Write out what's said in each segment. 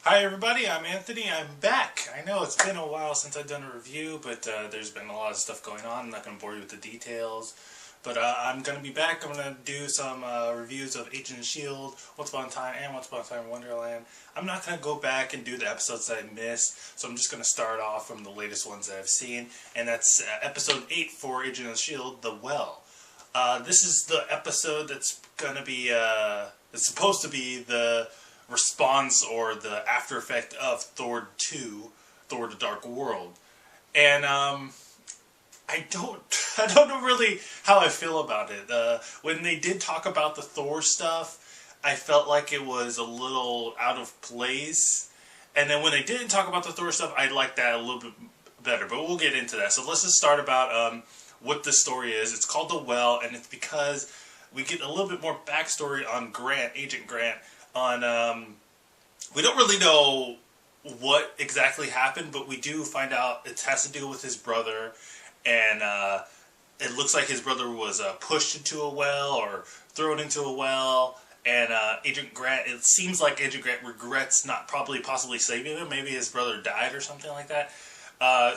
Hi everybody, I'm Anthony. I'm back. I know it's been a while since I've done a review, but there's been a lot of stuff going on. I'm not going to bore you with the details. But I'm going to be back. I'm going to do some reviews of Agent of S.H.I.E.L.D, Once Upon a Time, and Once Upon a Time in Wonderland. I'm not going to go back and do the episodes that I missed, so I'm just going to start off from the latest ones that I've seen. And that's episode 8 for Agent of S.H.I.E.L.D, The Well. This is the episode that's going to be, it's supposed to be the response or the after effect of Thor 2, Thor: The Dark World. And I don't know really how I feel about it. When they did talk about the Thor stuff, I felt like it was a little out of place. And then when they didn't talk about the Thor stuff, I liked that a little bit better. But we'll get into that. So let's just start about what the story is. It's called The Well, and it's because we get a little bit more backstory on Grant, Agent Grant, on, we don't really know what exactly happened, but we do find out it has to do with his brother, and it looks like his brother was pushed into a well, or thrown into a well, and Agent Grant, it seems like Agent Grant regrets not possibly saving him. Maybe his brother died or something like that.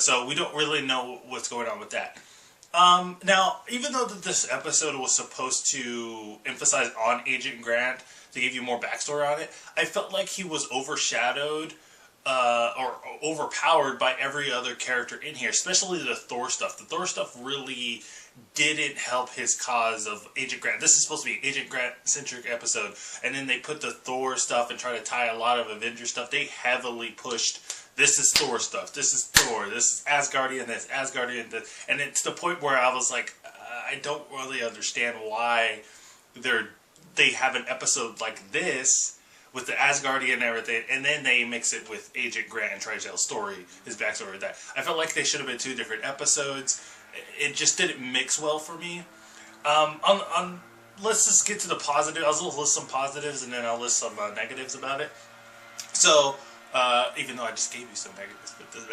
So we don't really know what's going on with that. Now, even though this episode was supposed to emphasize on Agent Grant to give you more backstory on it, I felt like he was overshadowed or overpowered by every other character in here, especially the Thor stuff. The Thor stuff really didn't help his cause of Agent Grant. This is supposed to be an Agent Grant-centric episode, and then they put the Thor stuff and try to tie a lot of Avengers stuff. They heavily pushed, this is Thor stuff, this is Thor, this is Asgardian, this Asgardian, this, and it's the point where I was like, I don't really understand why they have an episode like this with the Asgardian and everything, and then they mix it with Agent Grant and try to tell a story, his backstory with that. I felt like they should have been two different episodes. It just didn't mix well for me. Let's just get to the positive. I'll list some positives and then I'll list some negatives about it. So, even though I just gave you some negatives, but it doesn't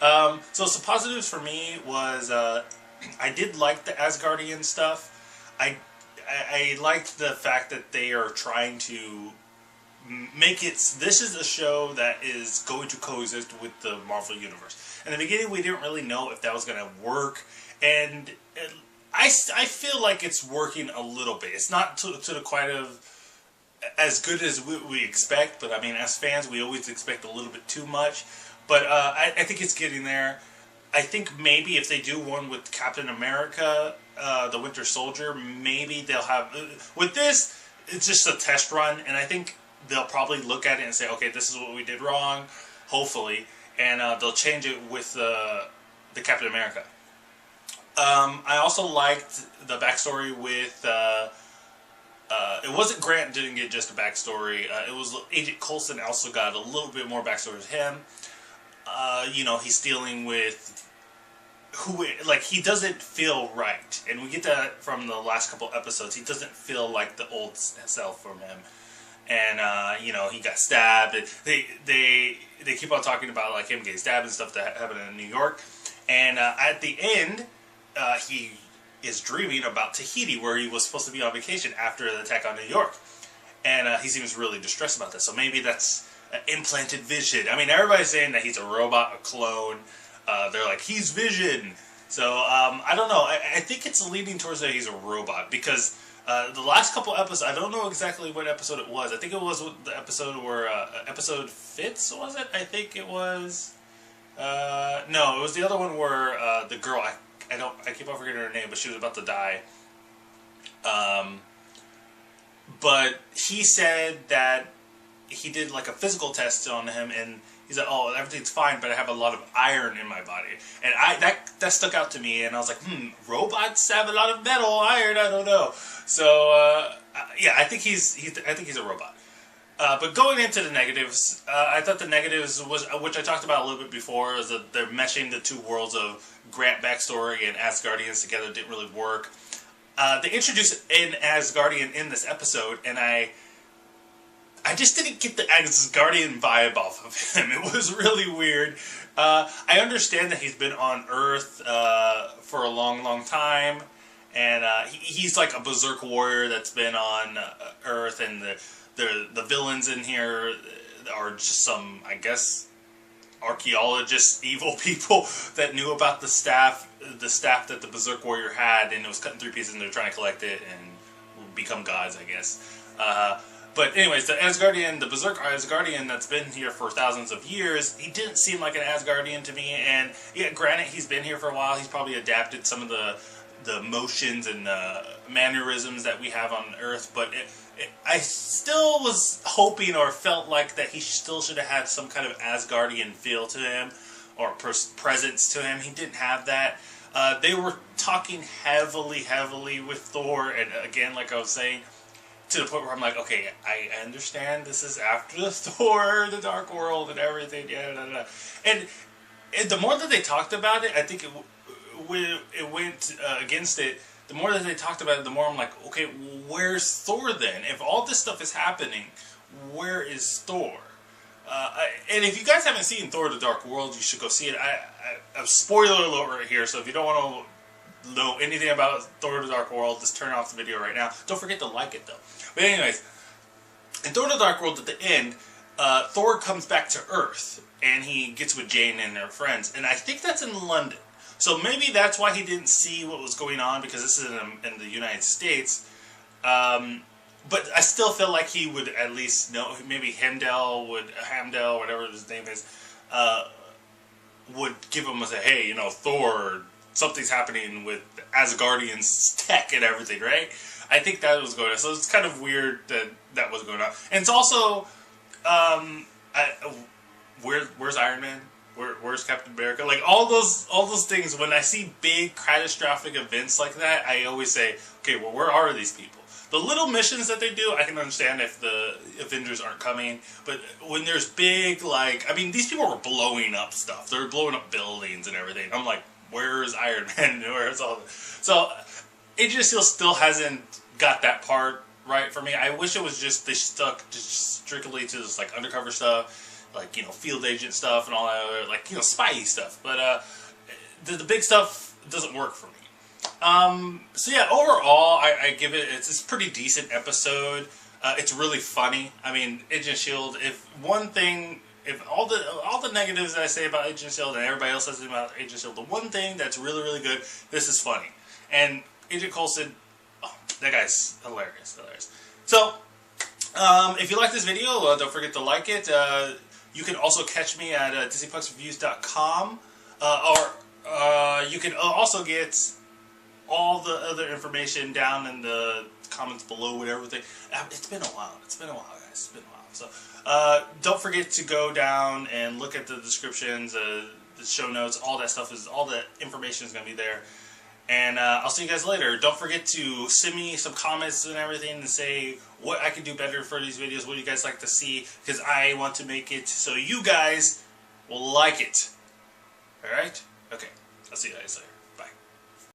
matter. So some positives for me was, I did like the Asgardian stuff. I liked the fact that they are trying to make it, this is a show that is going to coexist with the Marvel Universe. In the beginning, we didn't really know if that was going to work, and I feel like it's working a little bit. It's not to the quite of as good as we expect, but I mean, as fans, we always expect a little bit too much. But I think it's getting there. I think maybe if they do one with Captain America, the Winter Soldier, maybe they'll have, with this, it's just a test run, and I think they'll probably look at it and say, okay, this is what we did wrong, hopefully, and they'll change it with the Captain America. I also liked the backstory with, it wasn't Grant didn't get just a backstory, it was Agent Coulson also got a little bit more backstory with him. You know, he's dealing with he doesn't feel right, and we get that from the last couple episodes. He doesn't feel like the old self from him, and you know, he got stabbed. They keep on talking about like him getting stabbed and stuff that happened in New York, and at the end, he is dreaming about Tahiti, where he was supposed to be on vacation after the attack on New York, and he seems really distressed about that. So maybe that's implanted Vision. I mean, everybody's saying that he's a robot, a clone. They're like, he's Vision. So, I don't know. I think it's leaning towards that he's a robot, because the last couple episodes, I don't know exactly what episode it was. I think it was the episode where, episode Fitz, was it? I think it was, no, it was the other one where, the girl, I keep on forgetting her name, but she was about to die. But he said that he did like a physical test on him, and he's like, oh, everything's fine, but I have a lot of iron in my body. And that stuck out to me, and I was like, robots have a lot of metal, iron, I don't know. So, yeah, I think he's a robot. But going into the negatives, I thought the negatives was, which I talked about a little bit before, is that they're meshing the two worlds of Grant backstory and Asgardians together didn't really work. They introduced an Asgardian in this episode, and I just didn't get the Asgardian vibe off of him. It was really weird. I understand that he's been on Earth for a long, long time, and he's like a berserk warrior that's been on Earth, and the villains in here, or just some, I guess, archaeologists, evil people that knew about the staff that the Berserk Warrior had, and it was cut in 3 pieces, and they're trying to collect it and become gods, I guess. But anyways, the Asgardian, the Berserk Asgardian that's been here for thousands of years, he didn't seem like an Asgardian to me. And yeah, granted, he's been here for a while. He's probably adapted some of the motions and mannerisms that we have on Earth, but I still was hoping or felt like that he still should have had some kind of Asgardian feel to him or presence to him. He didn't have that. They were talking heavily with Thor, and again, like I was saying, to the point where I'm like, okay, I understand this is after the Thor, the Dark World, and everything, and the more that they talked about it, I think it went against it. The more that they talked about it, the more I'm like, okay, where's Thor then? If all this stuff is happening, where is Thor? And if you guys haven't seen Thor: The Dark World, you should go see it. A spoiler alert right here, so if you don't want to know anything about Thor: The Dark World, just turn off the video right now. Don't forget to like it, though. But anyways, in Thor: The Dark World, at the end, Thor comes back to Earth, and he gets with Jane and her friends, and I think that's in London. So maybe that's why he didn't see what was going on, because this is in the United States. But I still feel like he would at least know. Maybe Hamdell, whatever his name is, would give him a say, hey, you know, Thor, something's happening with Asgardians tech and everything, right? I think that was going on. So it's kind of weird that was going on. And it's also, where's Iron Man? Where's Captain America? Like all those things. When I see big catastrophic events like that, I always say, okay, well, where are these people? The little missions that they do, I can understand if the Avengers aren't coming. But when there's big, like, I mean, these people were blowing up stuff. They're blowing up buildings and everything. I'm like, where's Iron Man? Where's all this? So Agent of S.H.I.E.L.D. still hasn't got that part right for me. I wish it was just they stuck just strictly to this like undercover stuff, like, you know, field agent stuff and all that other, like, you know, spy stuff. But the big stuff doesn't work for me. So yeah, overall, I give it, it's a pretty decent episode. It's really funny. I mean, Agent of S.H.I.E.L.D., if all the negatives that I say about Agent of S.H.I.E.L.D. and everybody else says about Agent of S.H.I.E.L.D., the one thing that's really, really good, this is funny. And Agent Coulson, oh, that guy's hilarious. So, if you like this video, don't forget to like it. You can also catch me at DisneyPunksReviews.com, or you can also get all the other information down in the comments below with everything. It's been a while, guys. It's been a while. So, don't forget to go down and look at the descriptions, the show notes, all that stuff all the information is going to be there. And I'll see you guys later. Don't forget to send me some comments and everything and say what I can do better for these videos, what you guys like to see, because I want to make it so you guys will like it. Alright? Okay. I'll see you guys later.